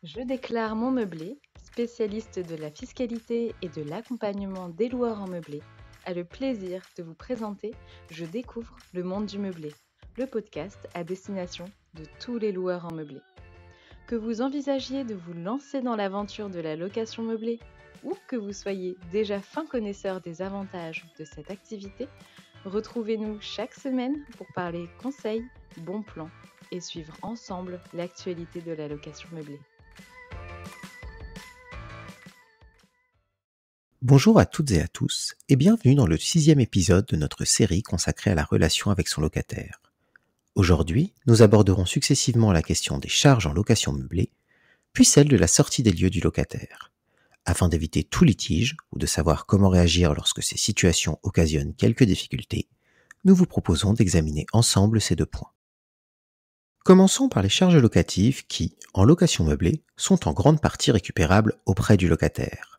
Je déclare mon meublé, spécialiste de la fiscalité et de l'accompagnement des loueurs en meublé, a le plaisir de vous présenter Je découvre le monde du meublé, le podcast à destination de tous les loueurs en meublé. Que vous envisagiez de vous lancer dans l'aventure de la location meublée ou que vous soyez déjà fin connaisseur des avantages de cette activité, retrouvez-nous chaque semaine pour parler conseils, bons plans et suivre ensemble l'actualité de la location meublée. Bonjour à toutes et à tous et bienvenue dans le 6e épisode de notre série consacrée à la relation avec son locataire. Aujourd'hui, nous aborderons successivement la question des charges en location meublée, puis celle de la sortie des lieux du locataire. Afin d'éviter tout litige ou de savoir comment réagir lorsque ces situations occasionnent quelques difficultés, nous vous proposons d'examiner ensemble ces deux points. Commençons par les charges locatives qui, en location meublée, sont en grande partie récupérables auprès du locataire.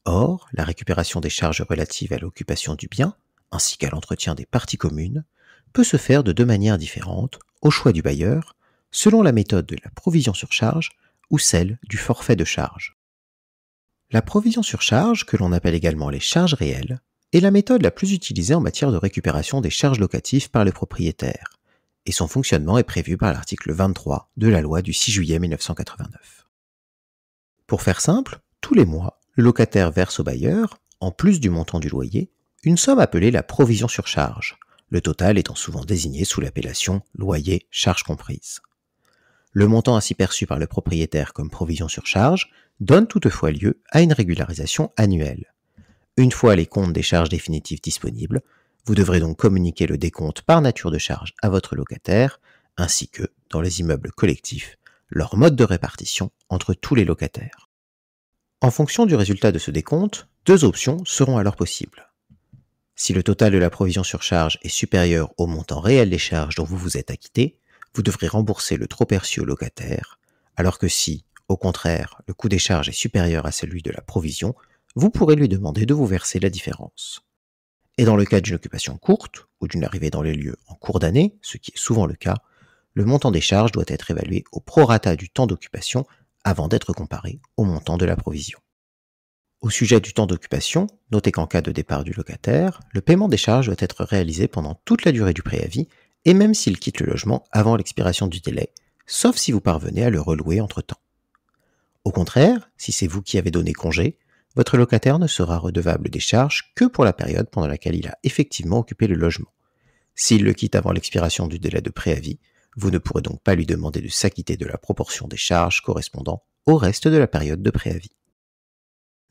Or, la récupération des charges relatives à l'occupation du bien, ainsi qu'à l'entretien des parties communes, peut se faire de deux manières différentes, au choix du bailleur, selon la méthode de la provision sur charge ou celle du forfait de charge. La provision sur charge, que l'on appelle également les charges réelles, est la méthode la plus utilisée en matière de récupération des charges locatives par les propriétaires, et son fonctionnement est prévu par l'article 23 de la loi du 6 juillet 1989. Pour faire simple, tous les mois, le locataire verse au bailleur, en plus du montant du loyer, une somme appelée la provision sur charge, le total étant souvent désigné sous l'appellation loyer charges comprises. Le montant ainsi perçu par le propriétaire comme provision sur charge donne toutefois lieu à une régularisation annuelle. Une fois les comptes des charges définitives disponibles, vous devrez donc communiquer le décompte par nature de charge à votre locataire, ainsi que, dans les immeubles collectifs, leur mode de répartition entre tous les locataires. En fonction du résultat de ce décompte, deux options seront alors possibles. Si le total de la provision sur charge est supérieur au montant réel des charges dont vous vous êtes acquitté, vous devrez rembourser le trop perçu au locataire, alors que si, au contraire, le coût des charges est supérieur à celui de la provision, vous pourrez lui demander de vous verser la différence. Et dans le cas d'une occupation courte, ou d'une arrivée dans les lieux en cours d'année, ce qui est souvent le cas, le montant des charges doit être évalué au prorata du temps d'occupation avant d'être comparé au montant de la provision. Au sujet du temps d'occupation, notez qu'en cas de départ du locataire, le paiement des charges doit être réalisé pendant toute la durée du préavis et même s'il quitte le logement avant l'expiration du délai, sauf si vous parvenez à le relouer entre-temps. Au contraire, si c'est vous qui avez donné congé, votre locataire ne sera redevable des charges que pour la période pendant laquelle il a effectivement occupé le logement. S'il le quitte avant l'expiration du délai de préavis, vous ne pourrez donc pas lui demander de s'acquitter de la proportion des charges correspondant au reste de la période de préavis.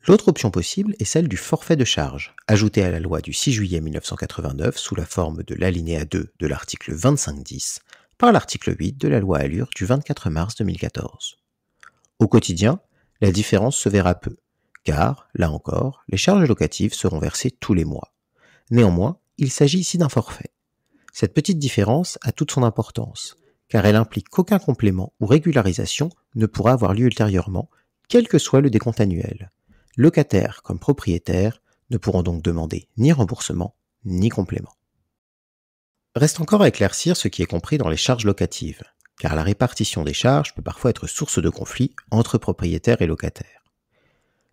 L'autre option possible est celle du forfait de charge, ajouté à la loi du 6 juillet 1989 sous la forme de l'alinéa 2 de l'article 2510 par l'article 8 de la loi Allure du 24 mars 2014. Au quotidien, la différence se verra peu, car, là encore, les charges locatives seront versées tous les mois. Néanmoins, il s'agit ici d'un forfait. Cette petite différence a toute son importance, car elle implique qu'aucun complément ou régularisation ne pourra avoir lieu ultérieurement, quel que soit le décompte annuel. Locataires comme propriétaires ne pourront donc demander ni remboursement, ni complément. Reste encore à éclaircir ce qui est compris dans les charges locatives, car la répartition des charges peut parfois être source de conflits entre propriétaires et locataires.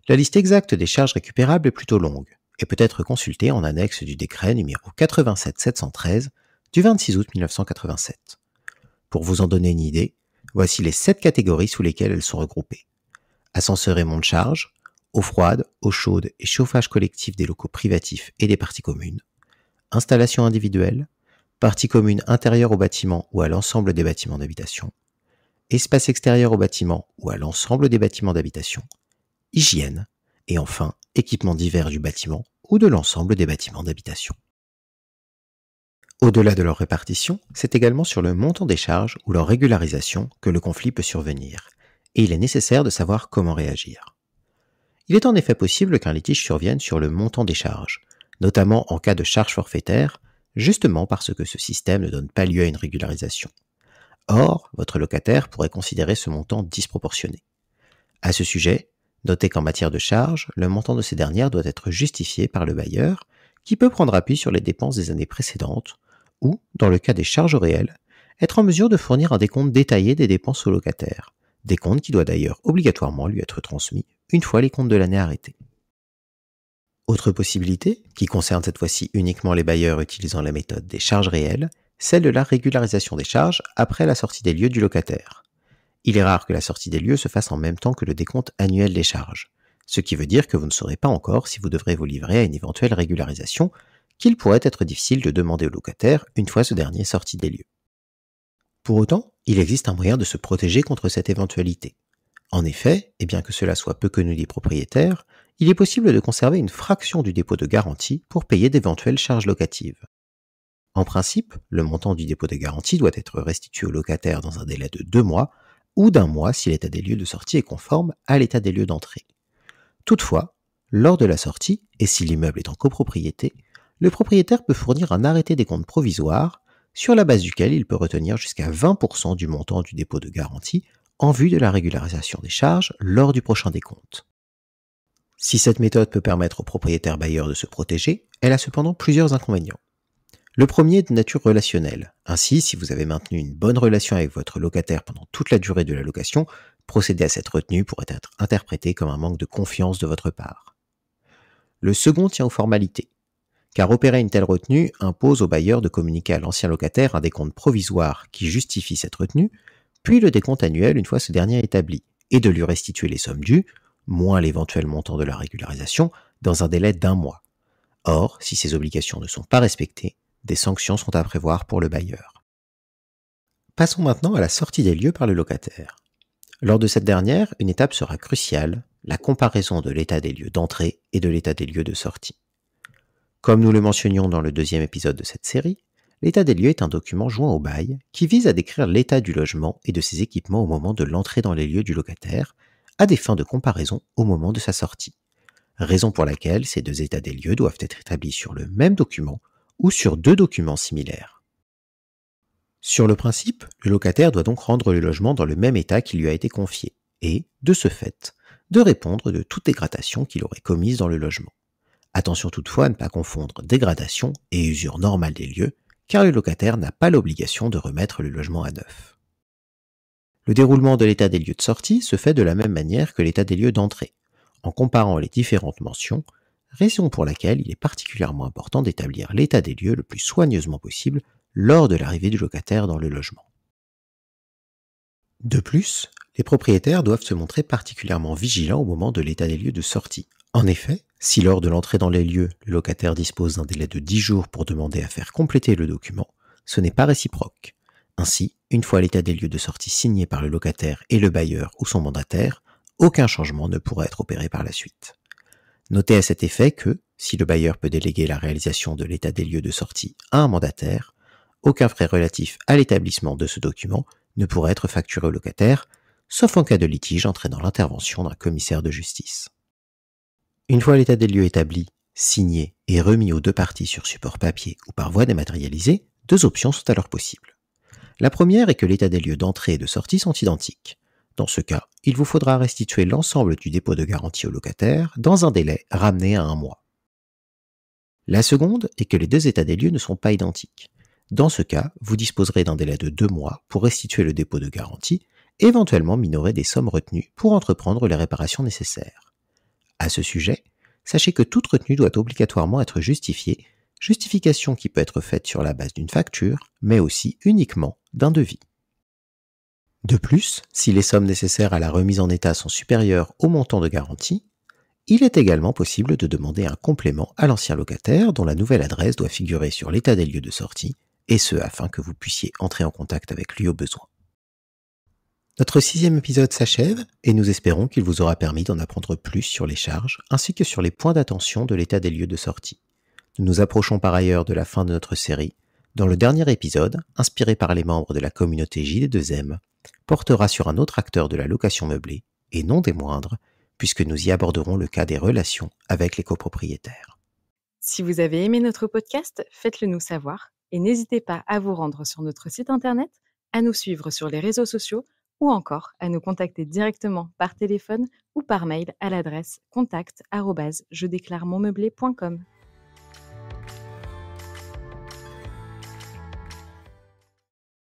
La liste exacte des charges récupérables est plutôt longue, et peut être consultée en annexe du décret numéro 87-713 du 26 août 1987. Pour vous en donner une idée, voici les 7 catégories sous lesquelles elles sont regroupées. Ascenseur et monte charge, eau froide, eau chaude et chauffage collectif des locaux privatifs et des parties communes, installation individuelle, parties communes intérieures au bâtiment ou à l'ensemble des bâtiments d'habitation, espace extérieur au bâtiment ou à l'ensemble des bâtiments d'habitation, hygiène, et enfin équipements divers du bâtiment ou de l'ensemble des bâtiments d'habitation. Au-delà de leur répartition, c'est également sur le montant des charges ou leur régularisation que le conflit peut survenir, et il est nécessaire de savoir comment réagir. Il est en effet possible qu'un litige survienne sur le montant des charges, notamment en cas de charges forfaitaires, justement parce que ce système ne donne pas lieu à une régularisation. Or, votre locataire pourrait considérer ce montant disproportionné. À ce sujet, notez qu'en matière de charges, le montant de ces dernières doit être justifié par le bailleur, qui peut prendre appui sur les dépenses des années précédentes, ou, dans le cas des charges réelles, être en mesure de fournir un décompte détaillé des dépenses au locataire, décompte qui doit d'ailleurs obligatoirement lui être transmis une fois les comptes de l'année arrêtés. Autre possibilité, qui concerne cette fois-ci uniquement les bailleurs utilisant la méthode des charges réelles, celle de la régularisation des charges après la sortie des lieux du locataire. Il est rare que la sortie des lieux se fasse en même temps que le décompte annuel des charges, ce qui veut dire que vous ne saurez pas encore si vous devrez vous livrer à une éventuelle régularisation, qu'il pourrait être difficile de demander au locataire une fois ce dernier sorti des lieux. Pour autant, il existe un moyen de se protéger contre cette éventualité. En effet, et bien que cela soit peu connu des propriétaires, il est possible de conserver une fraction du dépôt de garantie pour payer d'éventuelles charges locatives. En principe, le montant du dépôt de garantie doit être restitué au locataire dans un délai de 2 mois ou d'1 mois si l'état des lieux de sortie est conforme à l'état des lieux d'entrée. Toutefois, lors de la sortie, et si l'immeuble est en copropriété, le propriétaire peut fournir un arrêté des comptes provisoire sur la base duquel il peut retenir jusqu'à 20% du montant du dépôt de garantie en vue de la régularisation des charges lors du prochain décompte. Si cette méthode peut permettre au propriétaire bailleur de se protéger, elle a cependant plusieurs inconvénients. Le premier est de nature relationnelle. Ainsi, si vous avez maintenu une bonne relation avec votre locataire pendant toute la durée de la location, procéder à cette retenue pourrait être interprété comme un manque de confiance de votre part. Le second tient aux formalités, car opérer une telle retenue impose au bailleur de communiquer à l'ancien locataire un décompte provisoire qui justifie cette retenue, puis le décompte annuel une fois ce dernier établi, et de lui restituer les sommes dues, moins l'éventuel montant de la régularisation, dans un délai d'1 mois. Or, si ces obligations ne sont pas respectées, des sanctions sont à prévoir pour le bailleur. Passons maintenant à la sortie des lieux par le locataire. Lors de cette dernière, une étape sera cruciale, la comparaison de l'état des lieux d'entrée et de l'état des lieux de sortie. Comme nous le mentionnions dans le 2e épisode de cette série, l'état des lieux est un document joint au bail qui vise à décrire l'état du logement et de ses équipements au moment de l'entrée dans les lieux du locataire, à des fins de comparaison au moment de sa sortie. Raison pour laquelle ces 2 états des lieux doivent être établis sur le même document ou sur 2 documents similaires. Sur le principe, le locataire doit donc rendre le logement dans le même état qui lui a été confié et, de ce fait, de répondre de toute dégradation qu'il aurait commise dans le logement. Attention toutefois à ne pas confondre dégradation et usure normale des lieux, car le locataire n'a pas l'obligation de remettre le logement à neuf. Le déroulement de l'état des lieux de sortie se fait de la même manière que l'état des lieux d'entrée, en comparant les différentes mentions, raison pour laquelle il est particulièrement important d'établir l'état des lieux le plus soigneusement possible lors de l'arrivée du locataire dans le logement. De plus, les propriétaires doivent se montrer particulièrement vigilants au moment de l'état des lieux de sortie. En effet, si lors de l'entrée dans les lieux, le locataire dispose d'un délai de 10 jours pour demander à faire compléter le document, ce n'est pas réciproque. Ainsi, une fois l'état des lieux de sortie signé par le locataire et le bailleur ou son mandataire, aucun changement ne pourra être opéré par la suite. Notez à cet effet que, si le bailleur peut déléguer la réalisation de l'état des lieux de sortie à un mandataire, aucun frais relatif à l'établissement de ce document ne pourra être facturé au locataire, sauf en cas de litige entraînant l'intervention d'un commissaire de justice. Une fois l'état des lieux établi, signé et remis aux 2 parties sur support papier ou par voie dématérialisée, 2 options sont alors possibles. La première est que l'état des lieux d'entrée et de sortie sont identiques. Dans ce cas, il vous faudra restituer l'ensemble du dépôt de garantie au locataire dans un délai ramené à 1 mois. La seconde est que les 2 états des lieux ne sont pas identiques. Dans ce cas, vous disposerez d'un délai de 2 mois pour restituer le dépôt de garantie, éventuellement minorer des sommes retenues pour entreprendre les réparations nécessaires. À ce sujet, sachez que toute retenue doit obligatoirement être justifiée, justification qui peut être faite sur la base d'une facture, mais aussi uniquement d'un devis. De plus, si les sommes nécessaires à la remise en état sont supérieures au montant de garantie, il est également possible de demander un complément à l'ancien locataire dont la nouvelle adresse doit figurer sur l'état des lieux de sortie, et ce afin que vous puissiez entrer en contact avec lui au besoin. Notre 6e épisode s'achève et nous espérons qu'il vous aura permis d'en apprendre plus sur les charges ainsi que sur les points d'attention de l'état des lieux de sortie. Nous nous approchons par ailleurs de la fin de notre série. Dans le dernier épisode, inspiré par les membres de la communauté JD2M, portera sur un autre acteur de la location meublée, et non des moindres, puisque nous y aborderons le cas des relations avec les copropriétaires. Si vous avez aimé notre podcast, faites-le nous savoir et n'hésitez pas à vous rendre sur notre site internet, à nous suivre sur les réseaux sociaux ou encore à nous contacter directement par téléphone ou par mail à l'adresse contact@jedéclaremonmeublé.com.